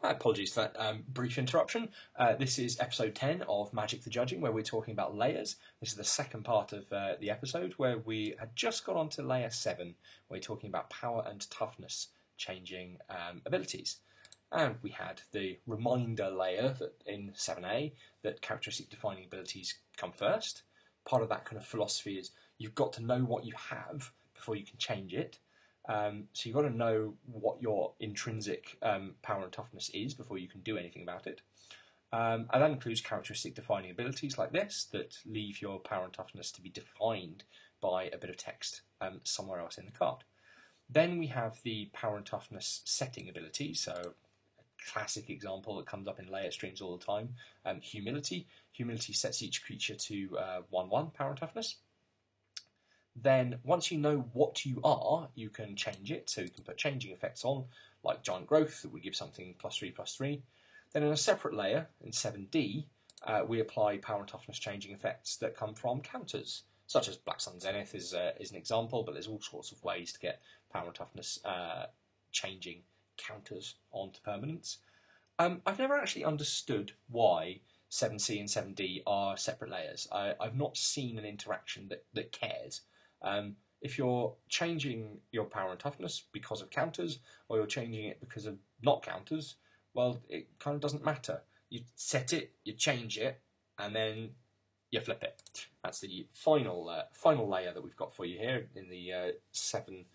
Apologies for that brief interruption. This is episode 10 of Magic the Judging, where we're talking about layers. This is the second part of the episode, where we had just got on to layer 7, where we're talking about power and toughness changing abilities. And we had the reminder layer that in 7A that characteristic defining abilities come first. Part of that kind of philosophy is you've got to know what you have before you can change it. So you've got to know what your intrinsic power and toughness is before you can do anything about it. And that includes characteristic defining abilities like this that leave your power and toughness to be defined by a bit of text somewhere else in the card. Then we have the power and toughness setting ability. So a classic example that comes up in layer streams all the time, humility. Humility sets each creature to 1/1 power and toughness. Then, once you know what you are, you can change it. So you can put changing effects on, like Giant Growth, that would give something +3/+3. Then in a separate layer, in 7D, we apply power and toughness changing effects that come from counters, such as Black Sun Zenith is an example, but there's all sorts of ways to get power and toughness changing counters onto permanents. I've never actually understood why 7C and 7D are separate layers. I've not seen an interaction that cares. If you're changing your power and toughness because of counters, or you're changing it because of not counters, well, it kind of doesn't matter. You set it, you change it, and then you flip it. That's the final layer that we've got for you here in the layer 7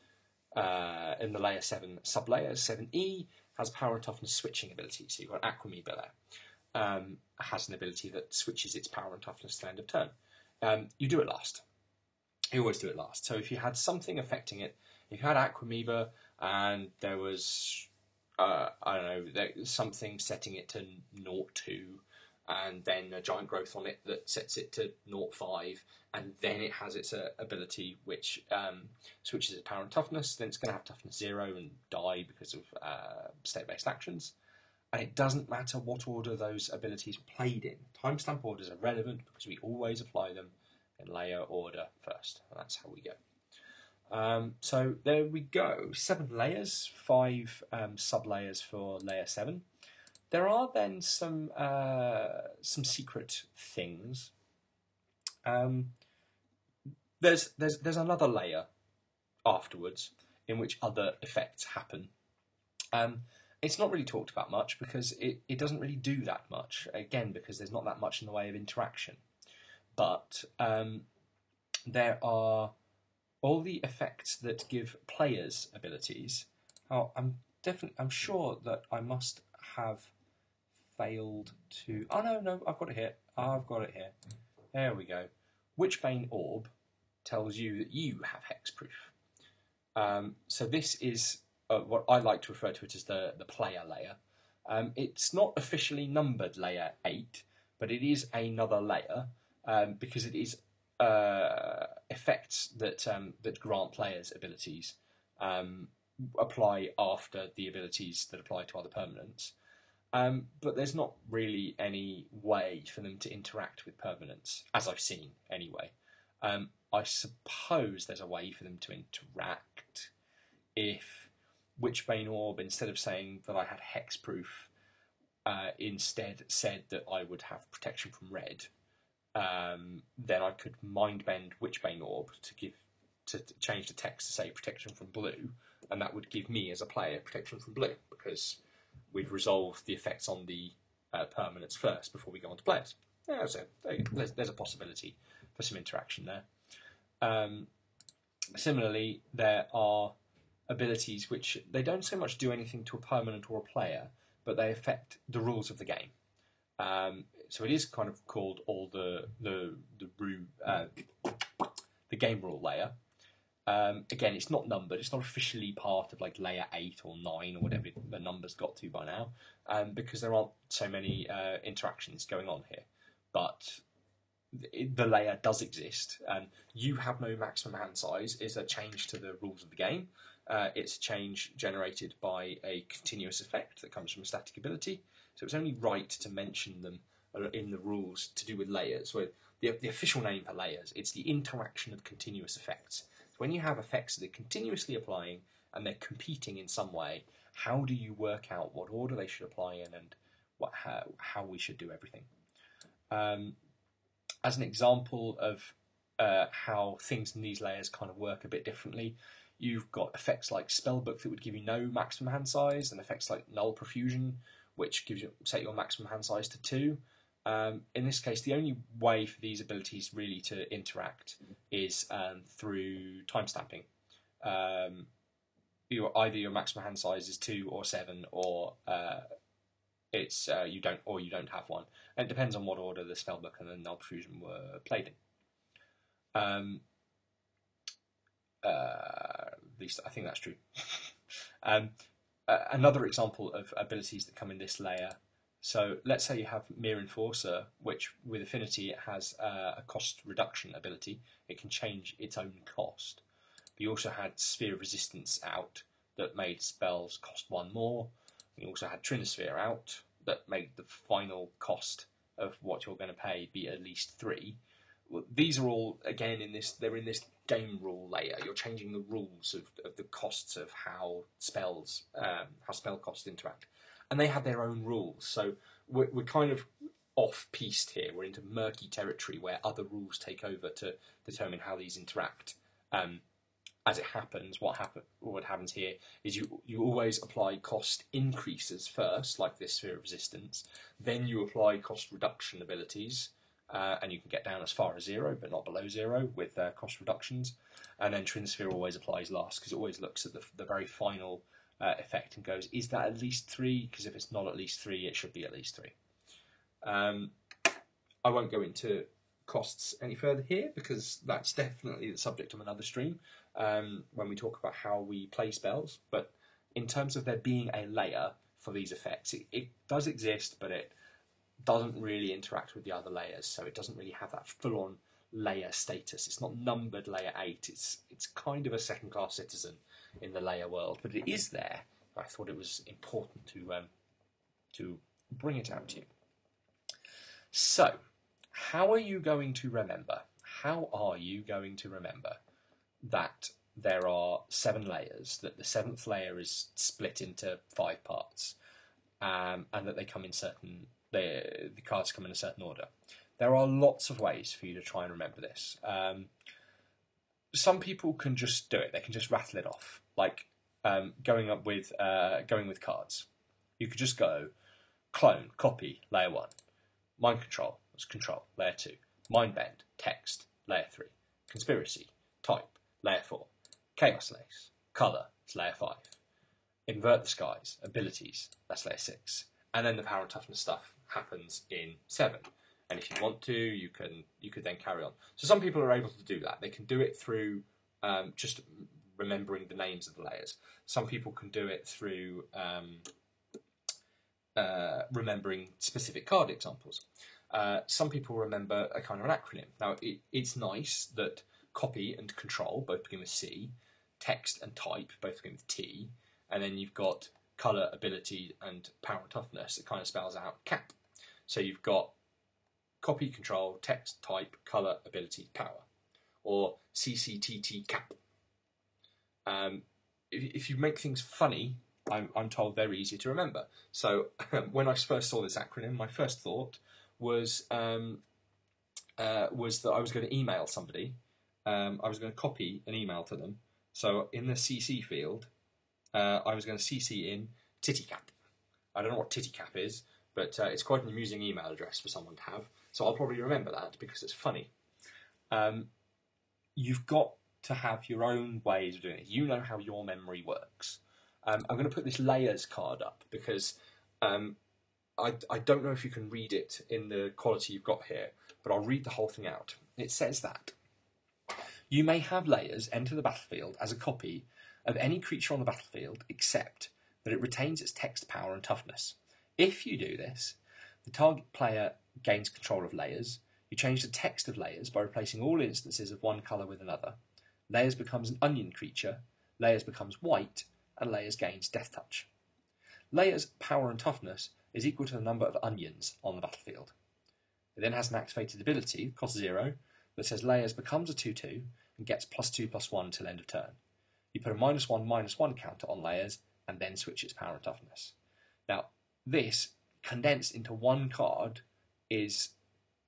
sublayers. 7E has power and toughness switching ability. So you've got Aquamoeba there. Has an ability that switches its power and toughness to end of turn. You do it last. You always do it last. So if you had something affecting it, if you had Aquamoeba and there was, something setting it to 0.2, and then a Giant Growth on it that sets it to 0.5, and then it has its ability which switches its power and toughness, then it's going to have toughness 0 and die because of state-based actions. And it doesn't matter what order those abilities were played in. Timestamp orders are relevant because we always apply them in layer order first. And that's how we go. So there we go. 7 layers, 5 sub-layers for layer 7. There are then some secret things. There's another layer afterwards in which other effects happen. It's not really talked about much because it doesn't really do that much, again, because there's not that much in the way of interaction. But there are all the effects that give players abilities. Oh, I'm sure that I must have failed to... Oh, no, I've got it here. There we go. Witchbane Orb tells you that you have hexproof. So this is... what I like to refer to it as the player layer. It's not officially numbered layer 8, but it is another layer because it is effects that grant players abilities apply after the abilities that apply to other permanents. But there's not really any way for them to interact with permanents, as I've seen anyway. I suppose there's a way for them to interact if Witchbane Orb, instead of saying that I had hexproof, instead said that I would have protection from red. Then I could mindbend Witchbane Orb to change the text to say protection from blue, and that would give me as a player protection from blue because we'd resolve the effects on the permanents first before we go on to players. Yeah, so there's a possibility for some interaction there. Similarly, there are abilities which they don't so much do anything to a permanent or a player, but they affect the rules of the game. So it is kind of called all the game rule layer. Again, it's not numbered. It's not officially part of like layer 8 or 9 or whatever the numbers got to by now, because there aren't so many interactions going on here. But the layer does exist. You have no maximum hand size is a change to the rules of the game. It's a change generated by a continuous effect that comes from a static ability. So it's only right to mention them in the rules to do with layers. Where the official name for layers, it's the interaction of continuous effects. So when you have effects that are continuously applying and they're competing in some way, how do you work out what order they should apply in and how we should do everything. As an example of how things in these layers kind of work a bit differently, you've got effects like Spellbook that would give you no maximum hand size, and effects like Null Profusion, which gives you set your maximum hand size to 2. In this case, the only way for these abilities really to interact is through timestamping. Either your maximum hand size is 2 or 7, or it's you don't have one. And it depends on what order the Spellbook and the Null Profusion were played in. At least I think that's true. Another example of abilities that come in this layer. So let's say you have Mere Enforcer, which with Affinity it has a cost reduction ability. It can change its own cost. But you also had Sphere of Resistance out that made spells cost 1 more. You also had Trinisphere out that made the final cost of what you're going to pay be at least 3. Well, these are all, again, they're in this game rule layer. You're changing the rules of the costs of how spell costs interact. And they have their own rules. So we're kind of off-piste here. We're into murky territory where other rules take over to determine how these interact. As it happens, what happens here is you always apply cost increases first, like this Sphere of Resistance. Then you apply cost reduction abilities, and you can get down as far as 0, but not below 0 with cost reductions. And then Trinisphere always applies last, because it always looks at the very final effect and goes, is that at least 3? Because if it's not at least 3, it should be at least 3. I won't go into costs any further here, because that's definitely the subject of another stream when we talk about how we play spells. But in terms of there being a layer for these effects, it does exist, but it doesn't really interact with the other layers, so it doesn't really have that full-on layer status. It's not numbered layer 8. It's kind of a second-class citizen in the layer world, but it is there. I thought it was important to bring it out to you. So, how are you going to remember? How are you going to remember that there are 7 layers, that the 7th layer is split into 5 parts, and that they come in the cards come in a certain order? There are lots of ways for you to try and remember this. Some people can just do it. They can just rattle it off, like going with cards. You could just go clone, copy, layer 1. Mind control, that's control, layer 2. Mind bend, text, layer 3. Conspiracy, type, layer 4. Chaos lace, colour, it's layer 5. Invert the skies, abilities, that's layer 6. And then the power and toughness stuff happens in 7. And if you want to, you could then carry on. So some people are able to do that. They can do it through just remembering the names of the layers. Some people can do it through remembering specific card examples. Some people remember a kind of an acronym. Now, it's nice that copy and control both begin with C, text and type both begin with T, and then you've got colour, ability, and power and toughness. It kind of spells out CAP. So you've got copy, control, text, type, colour, ability, power, or CCTT CAP. If you make things funny, I'm told they're easier to remember. So when I first saw this acronym, my first thought was that I was going to email somebody. I was going to copy an email to them. So in the CC field, I was going to CC in TittyCap. I don't know what TittyCap is, but it's quite an amusing email address for someone to have. So I'll probably remember that because it's funny. You've got to have your own ways of doing it. You know how your memory works. I'm going to put this layers card up because I don't know if you can read it in the quality you've got here, but I'll read the whole thing out. It says that you may have layers enter the battlefield as a copy of any creature on the battlefield except that it retains its text, power, and toughness. If you do this, the target player gains control of layers. You change the text of layers by replacing all instances of one colour with another. Layers becomes an onion creature, layers becomes white, and layers gains death touch. Layers' power and toughness is equal to the number of onions on the battlefield. It then has an activated ability, cost 0, that says layers becomes a 2/2 and gets +2/+1 till end of turn. You put a -1/-1 counter on layers and then switch its power and toughness. Now, this condensed into one card is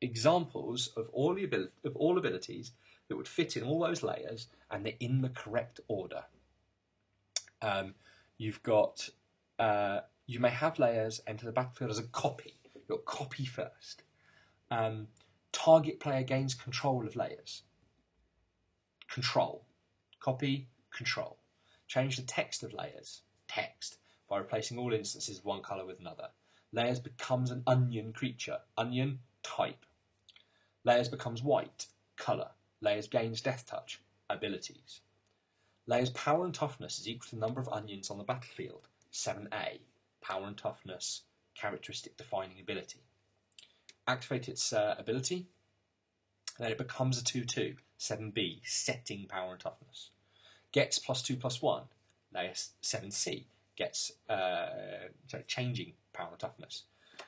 examples of all abilities that would fit in all those layers, and they're in the correct order. You've got you may have layers enter the battlefield as a copy. You'll copy first. Target player gains control of layers. Control. Copy, control. Change the text of layers. Text. By replacing all instances of one colour with another. Layers becomes an onion creature. Onion, type. Layers becomes white. Colour. Layers gains death touch. Abilities. Layers power and toughness is equal to the number of onions on the battlefield. 7A. Power and toughness. Characteristic defining ability. Activate its ability. Then it becomes a 2/2. 7B. Setting power and toughness. Gets +2/+1. Layer 7C. Gets changing power and toughness.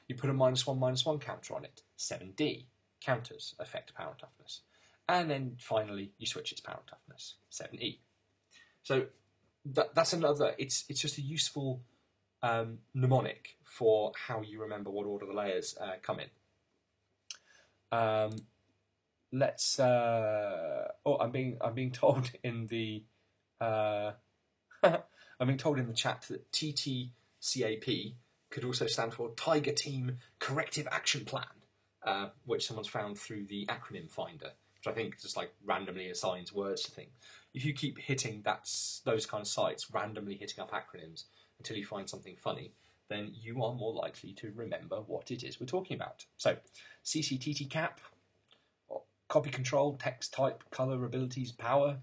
You put a -1/-1 counter on it. 7D. Counters affect power and toughness. And then finally you switch its power and toughness. 7E. So that's another. It's just a useful mnemonic for how you remember what order the layers come in. Let's. I'm being told in the. I'm being told in the chat that TTCAP could also stand for Tiger Team Corrective Action Plan, which someone's found through the acronym finder, which I think just like randomly assigns words to things. If you keep hitting those kind of sites, randomly hitting up acronyms until you find something funny, then you are more likely to remember what it is we're talking about. So, CCTTCAP, copy control, text type, colour, abilities, power,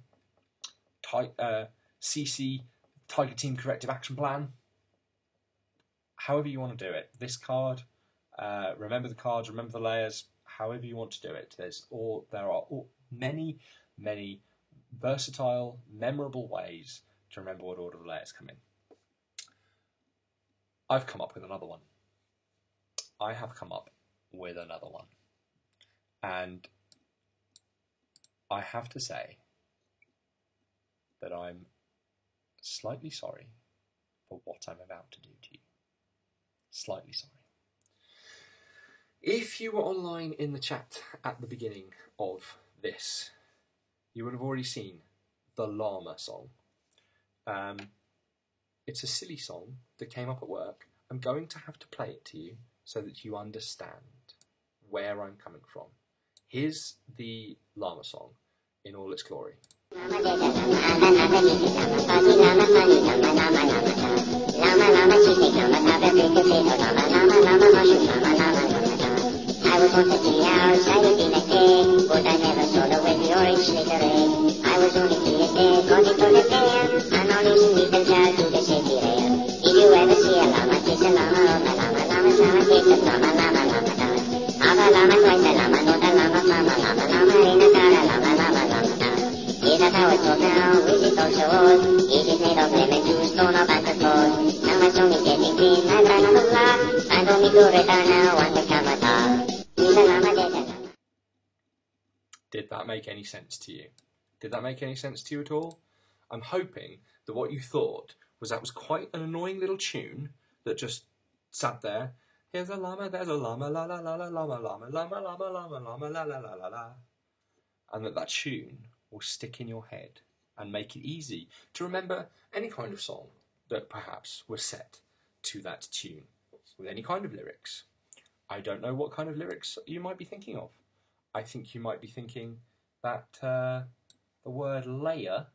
type, CC, Tiger Team Corrective Action Plan. However you want to do it. This card, remember the cards, remember the layers, however you want to do it. There are many, many versatile, memorable ways to remember what order the layers come in. I've come up with another one. And I have to say that I'm slightly sorry for what I'm about to do to you. Slightly sorry. If you were online in the chat at the beginning of this, you would have already seen the Llama song. It's a silly song that came up at work. I'm going to have to play it to you so that you understand where I'm coming from. Here's the Llama song in all its glory. I was once a tea outside it in a day, but I never saw the way the orange slithered. I was only 3 years dead, cause it was a bear, and only little child to the city rail. Did you ever see a llama kiss a llama? Oh, the llama, llama, llama kiss a llama, llama, llama, llama. Half a llama, twice a llama, not a llama, mama, llama, llama, in a car, a llama, llama, llama, llama. Is that how it's called now? Is it also old? Is it made of lemon juice, torn up at the core? Now my song is getting clean, I've run out of luck. I don't need to return now, want to come at all. Did that make any sense to you? Did that make any sense to you at all? I'm hoping that what you thought was that was quite an annoying little tune that just sat there. Here's a llama, there's a llama, la la la la llama, llama, llama, llama, llama, llama, la la la la la. And that tune will stick in your head and make it easy to remember any kind of song that perhaps was set to that tune with any kind of lyrics. I don't know what kind of lyrics you might be thinking of. I think you might be thinking that the word layer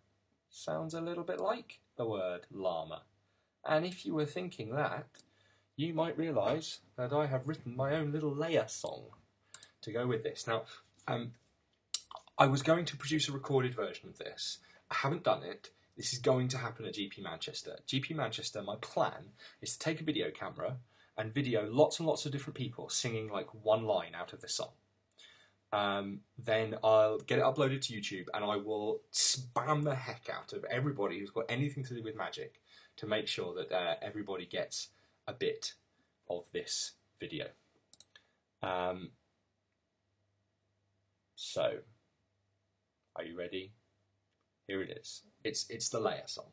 sounds a little bit like the word llama. And if you were thinking that, you might realise that I have written my own little layer song to go with this. Now, I was going to produce a recorded version of this. I haven't done it. This is going to happen at GP Manchester. GP Manchester, my plan is to take a video camera and video lots and lots of different people singing like one line out of this song. Then I'll get it uploaded to YouTube and I will spam the heck out of everybody who's got anything to do with magic to make sure that everybody gets a bit of this video. So, are you ready? Here it is. It's the layer song.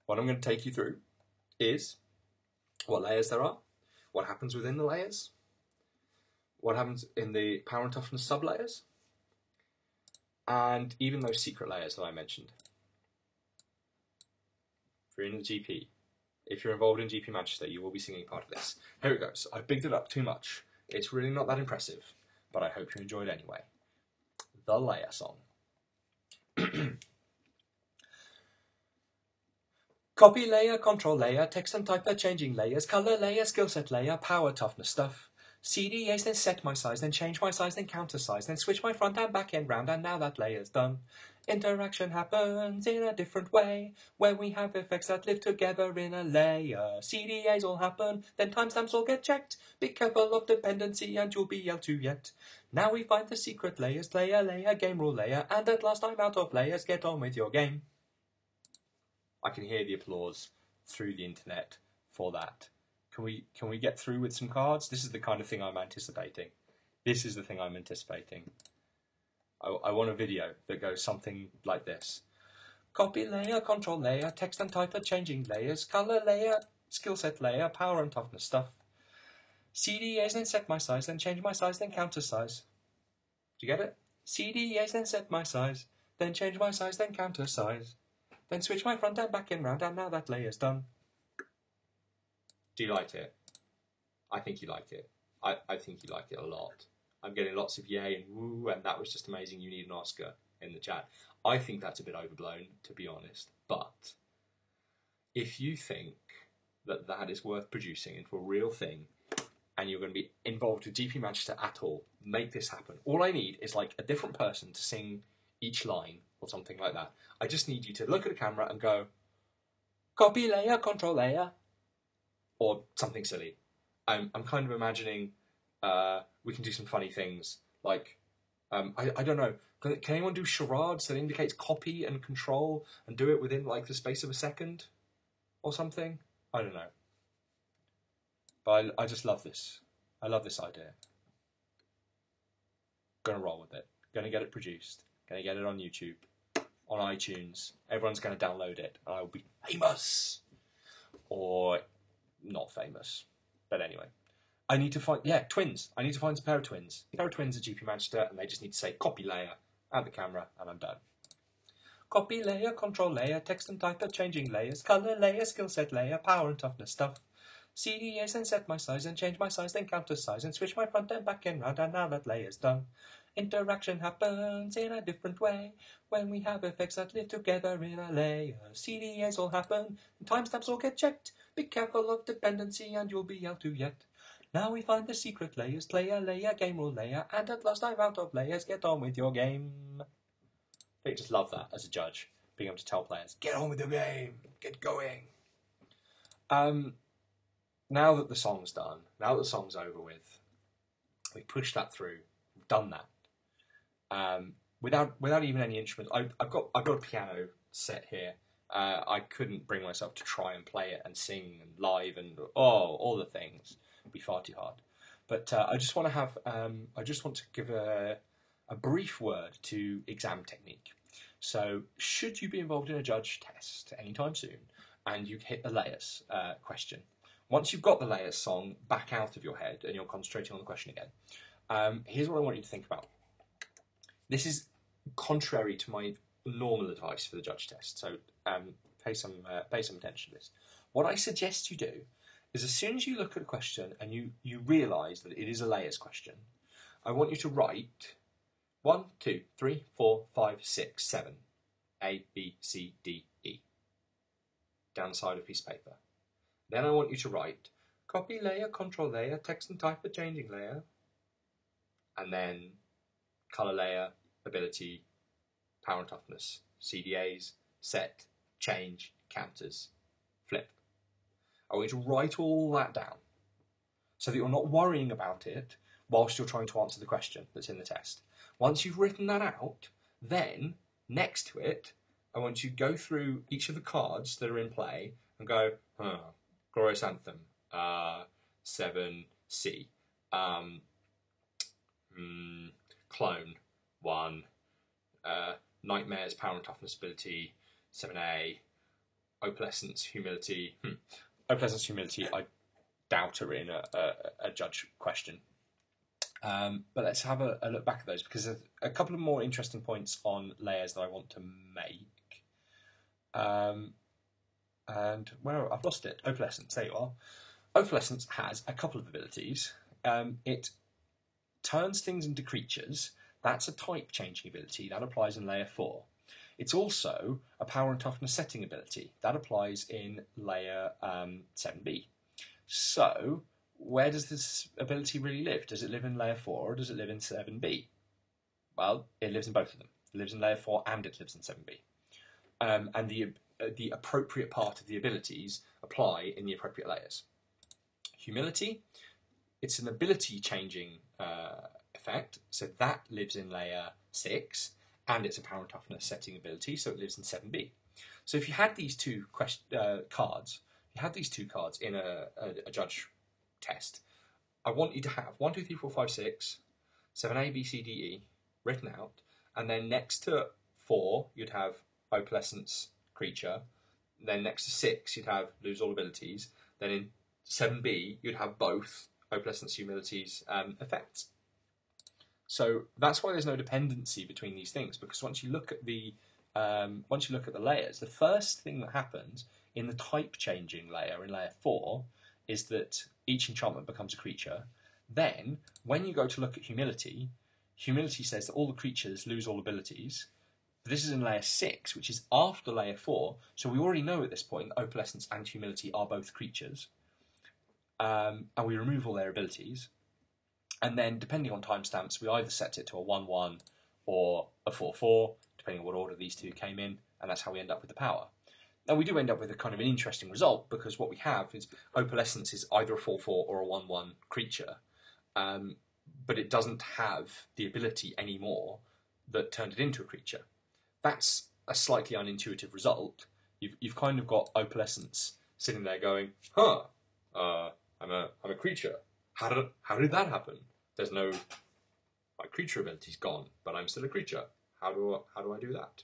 What I'm going to take you through is what layers there are, what happens within the layers, what happens in the power and toughness sublayers, and even those secret layers that I mentioned. If you're in the GP, if you're involved in GP Manchester, you will be singing part of this. Here it goes. I bigged it up too much. It's really not that impressive, but I hope you enjoyed anyway. The layer song. Copy layer, control layer, text and typer, changing layers, color layer, skill set layer, power, toughness stuff. CDAs, then set my size, then change my size, then counter size, then switch my front and back end round, and now that layer's done. Interaction happens in a different way, where we have effects that live together in a layer. CDAs all happen, then timestamps all get checked. Be careful of dependency and you'll be able to yet. Now we find the secret layers, layer, game rule layer, and at last I'm out of layers, get on with your game. I can hear the applause through the internet for that. Can we get through with some cards? This is the kind of thing I'm anticipating. This is the thing I'm anticipating. I want a video that goes something like this. Copy layer, control layer, text and typer, changing layers, color layer, skill set layer, power and toughness stuff. CDAs, then set my size, then change my size, then counter size. Do you get it? CDAs, then set my size, then change my size, then counter size. Then switch my front and back end round, and now that layer's done. Do you like it? I think you like it. I think you like it a lot. I'm getting lots of yay and woo, and that was just amazing, you need an Oscar in the chat. I think that's a bit overblown, to be honest. But if you think that that is worth producing into a real thing, and you're going to be involved with GP Manchester at all, make this happen. All I need is like a different person to sing each line or something like that. I just need you to look at a camera and go, copy layer, control layer, or something silly. I'm kind of imagining we can do some funny things, like, I don't know, can anyone do charades that indicates copy and control and do it within like the space of a second or something? I don't know. But I just love this. I love this idea. Gonna roll with it. Gonna get it produced. Gonna get it on YouTube, on iTunes. Everyone's gonna download it, and I will be famous, or not famous. But anyway, I need to find twins. I need to find a pair of twins. A pair of twins at GP Manchester, and they just need to say copy layer at the camera, and I'm done. Copy layer, control layer, text and typer, changing layers, color layer, skill set layer, power and toughness stuff. CDAs, and set my size, and change my size, then counter size, and switch my front and back end round, and now that layer's done. Interaction happens in a different way when we have effects that live together in a layer. CDAs all happen, and timestamps all get checked. Be careful of dependency and you'll be able to yet. Now we find the secret layers, layer, game rule layer, and at last I'm out of layers, get on with your game. I just love that as a judge, being able to tell players, get on with your game, get going. Now that the song's done, now that the song's over with, we pushed that through, we've done that. Without even any instruments. I've got a piano set here. I couldn't bring myself to try and play it and sing and live and all the things. It'd be far too hard. But I just want to give a brief word to exam technique. So, should you be involved in a judge test anytime soon, and you hit the layers question, once you've got the layers song back out of your head and you're concentrating on the question again, here's what I want you to think about. This is contrary to my normal advice for the judge test, so pay some attention to this. What I suggest you do is, as soon as you look at a question and you realise that it is a layers question, I want you to write 1, 2, 3, 4, 5, 6, 7, A, B, C, D, E, down the side of a piece of paper. Then I want you to write copy layer, control layer, text and type, changing layer, and then color layer, ability, power and toughness, CDAs, set, change, counters, flip. I want you to write all that down so that you're not worrying about it whilst you're trying to answer the question that's in the test. Once you've written that out, then next to it, I want you to go through each of the cards that are in play and go, Glorious Anthem, 7C, Clone, 1, Nightmares, Power and Toughness Ability, 7A, Opalescence, Humility, Opalescence, humility, I doubt are in a judge question. But let's have a look back at those, because there's a couple of more interesting points on layers that I want to make. And where I've lost it, opalescence, there you are. Opalescence has a couple of abilities. It turns things into creatures. That's a type changing ability. That applies in layer 4. It's also a power and toughness setting ability. That applies in layer 7B. So, where does this ability really live? Does it live in layer 4 or does it live in 7B? Well, it lives in both of them. It lives in layer 4 and it lives in 7B. And the appropriate part of the abilities apply in the appropriate layers. Humility, it's an ability changing effect, so that lives in layer 6, and it's a power and toughness setting ability, so it lives in 7B. So if you had these two cards, in a judge test, I want you to have 1, 2, 3, 4, 5, 6, 7A, B, C, D, E written out, and then next to 4 you'd have opalescence creature, then next to 6 you'd have lose all abilities, then in 7B you'd have both opalescence, humilities effects. So that's why there's no dependency between these things, because once you look at the layers, the first thing that happens in the type changing layer in layer 4 is that each enchantment becomes a creature. Then when you go to look at humility, humility says that all the creatures lose all abilities. This is in layer 6, which is after layer 4, so we already know at this point that opalescence and humility are both creatures. And we remove all their abilities. And then, depending on timestamps, we either set it to a 1-1 or a 4-4, depending on what order these two came in, and that's how we end up with the power. Now, we do end up with a kind of an interesting result, because what we have is opalescence is either a 4-4 or a 1-1 creature, but it doesn't have the ability anymore that turned it into a creature. That's a slightly unintuitive result. You've kind of got opalescence sitting there going, I'm a creature. How did that happen? There's no, my creature ability's gone, but I'm still a creature. How do I do that?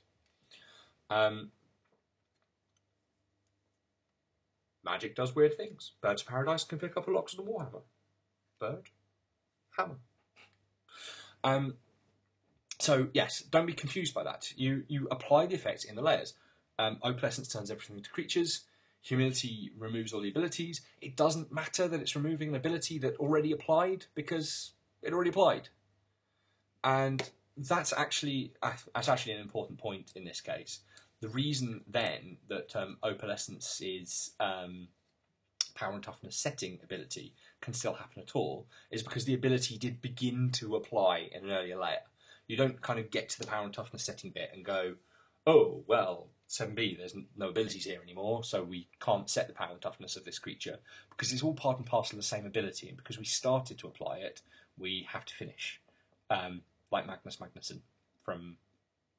Magic does weird things. Birds of Paradise can pick up a lock of the Warhammer. Bird, hammer. So yes, don't be confused by that. You apply the effects in the layers. Opalescence turns everything into creatures. Humility removes all the abilities. It doesn't matter that it's removing an ability that already applied, because it already applied. And that's actually an important point in this case. The reason then that opalescence is power and toughness setting ability can still happen at all is because the ability did begin to apply in an earlier layer. You don't kind of get to the power and toughness setting bit and go, oh, well, 7B, there's no abilities here anymore, so we can't set the power and toughness of this creature, because it's all part and parcel of the same ability, and because we started to apply it, we have to finish. Like Magnus Magnusson from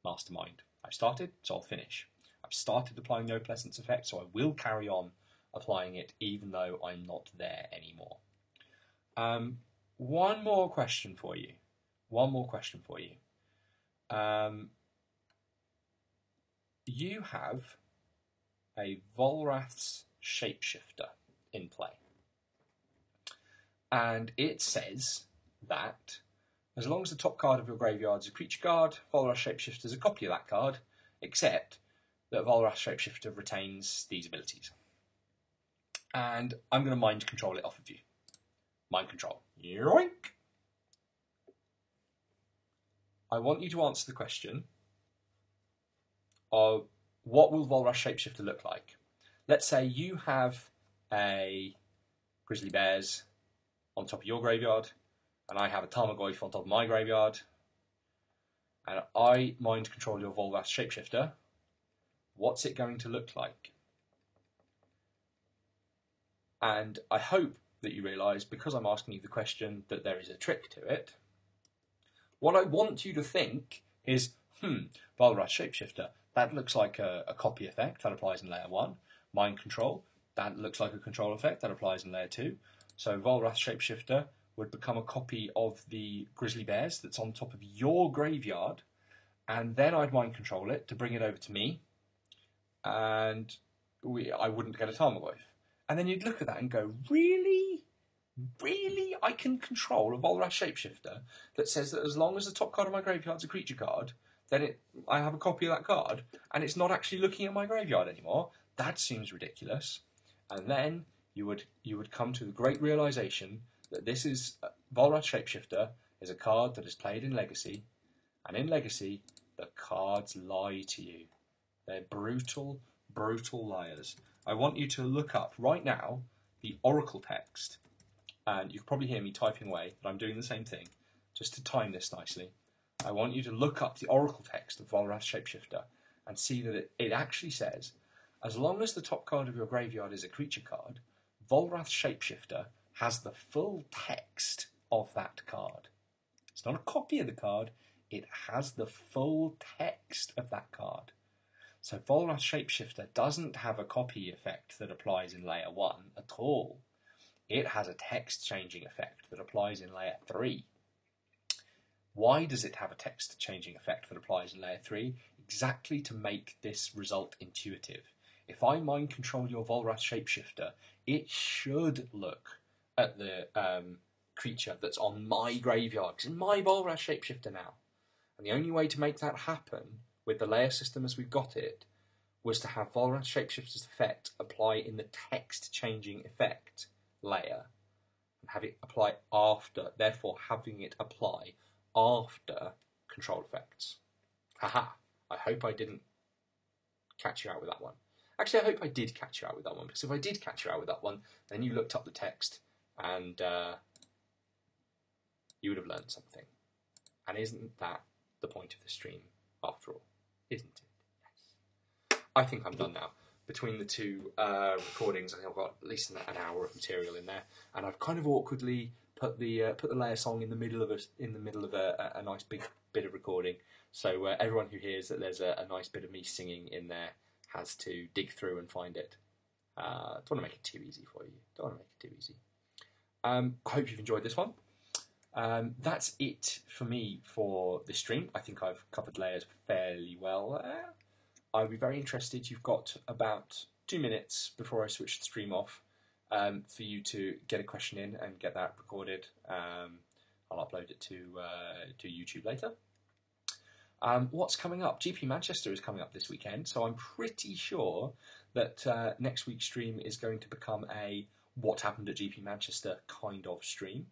Mastermind. I've started, so I'll finish. I've started applying the opalescence effect, so I will carry on applying it, even though I'm not there anymore. One more question for you. You have a Volrath's Shapeshifter in play. And it says that as long as the top card of your graveyard is a creature card, Volrath's Shapeshifter is a copy of that card, except that Volrath's Shapeshifter retains these abilities. And I'm going to mind control it off of you. Mind control. Yoink! I want you to answer the question of what will Volrath's Shapeshifter look like? Let's say you have a Grizzly Bears on top of your graveyard, and I have a Tarmogoyf on top of my graveyard, and I mind control your Volrath's Shapeshifter. What's it going to look like? And I hope that you realise, because I'm asking you the question, that there is a trick to it. What I want you to think is, Volrath's Shapeshifter, that looks like a copy effect, that applies in layer 1. Mind control, that looks like a control effect, that applies in layer 2. So Volrath's Shapeshifter would become a copy of the Grizzly Bears that's on top of your graveyard, and then I'd mind control it to bring it over to me, and I wouldn't get a Tarmogoyf. And then you'd look at that and go, really? Really? I can control a Volrath shapeshifter that says that as long as the top card of my graveyard's a creature card, then I have a copy of that card, and it's not actually looking at my graveyard anymore. That seems ridiculous. And then you would come to the great realization that this is Volrath shapeshifter is a card that is played in Legacy, and in Legacy the cards lie to you. They're brutal, brutal liars. I want you to look up right now the Oracle text, and you can probably hear me typing away, but I'm doing the same thing, just to time this nicely. I want you to look up the Oracle text of Volrath Shapeshifter and see that it actually says, as long as the top card of your graveyard is a creature card, Volrath Shapeshifter has the full text of that card. It's not a copy of the card, it has the full text of that card. So Volrath Shapeshifter doesn't have a copy effect that applies in layer 1 at all. It has a text changing effect that applies in layer 3. Why does it have a text changing effect that applies in layer 3? Exactly to make this result intuitive. If I mind control your Volrath Shapeshifter, it should look at the creature that's on my graveyard. It's my Volrath Shapeshifter now. And the only way to make that happen with the layer system as we've got it was to have Volrath Shapeshifter's effect apply in the text changing effect layer and have it apply after, therefore having it apply after control effects. Haha, I hope I didn't catch you out with that one. Actually, I hope I did catch you out with that one, because if I did catch you out with that one, then you looked up the text and you would have learned something. And isn't that the point of the stream, after all? Isn't it? Yes. I think I'm done now. Between the two recordings, I think I've got at least an hour of material in there, and I've kind of awkwardly put the layer song in the middle of a nice big bit of recording. So everyone who hears that there's a nice bit of me singing in there has to dig through and find it. Don't want to make it too easy for you. Don't want to make it too easy. I hope you've enjoyed this one. That's it for me for this stream. I think I've covered layers fairly well. I'd be very interested. You've got about 2 minutes before I switch the stream off for you to get a question in and get that recorded. I'll upload it to YouTube later. What's coming up? GP Manchester is coming up this weekend, so I'm pretty sure that next week's stream is going to become a what happened at GP Manchester kind of stream.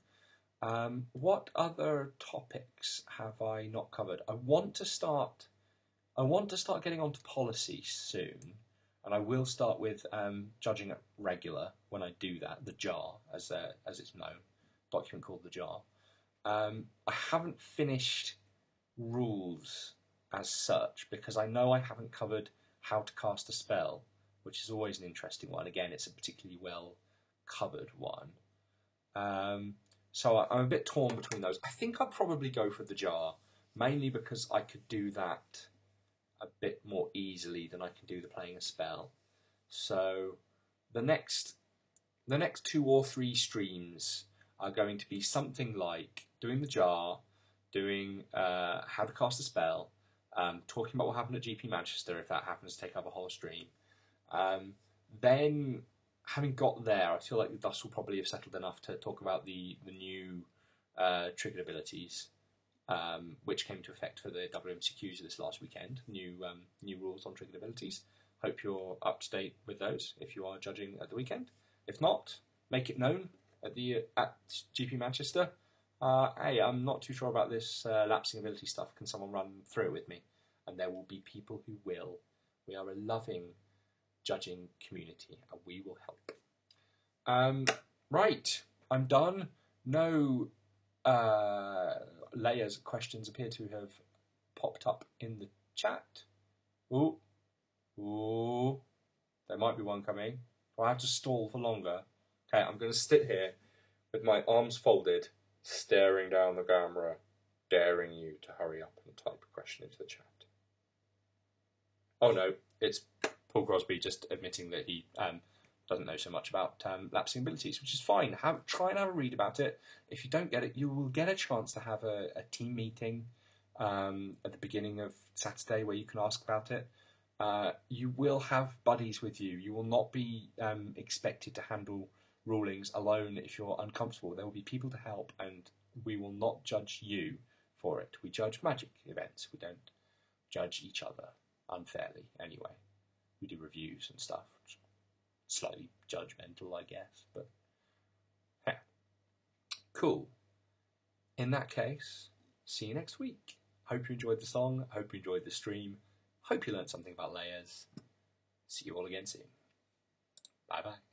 What other topics have I not covered? I want to start getting onto policy soon, and I will start with judging at regular when I do that. The jar, as it's known, document called the jar. I haven't finished rules as such because I know I haven't covered how to cast a spell, which is always an interesting one. Again, it's a particularly well covered one. So I'm a bit torn between those. I think I'll probably go for the jar, mainly because I could do that a bit more easily than I can do the playing a spell. So the next 2 or 3 streams are going to be something like doing the jar, doing how to cast a spell, talking about what happened at GP Manchester if that happens to take up a whole stream. Then, having got there, I feel like the dust will probably have settled enough to talk about the new triggered abilities, which came into effect for the WMCQs this last weekend. New rules on triggered abilities. Hope you're up to date with those if you are judging at the weekend. If not, make it known at GP Manchester. Hey, I'm not too sure about this lapsing ability stuff. Can someone run through it with me? And there will be people who will. We are a loving judging community, and we will help. Right, I'm done. No layers questions appear to have popped up in the chat. Ooh, there might be one coming. Do I have to stall for longer? Okay, I'm going to sit here with my arms folded, staring down the camera, daring you to hurry up and type a question into the chat. Oh no, it's Paul Crosby just admitting that he doesn't know so much about lapsing abilities, which is fine. Try and have a read about it. If you don't get it, you will get a chance to have a team meeting at the beginning of Saturday where you can ask about it. You will have buddies with you. You will not be expected to handle rulings alone if you're uncomfortable. There will be people to help, and we will not judge you for it. We judge magic events. We don't judge each other unfairly anyway. We do reviews and stuff. Slightly judgmental, I guess, but hey, cool. In that case, see you next week. Hope you enjoyed the song. Hope you enjoyed the stream. Hope you learned something about layers. See you all again soon. Bye bye.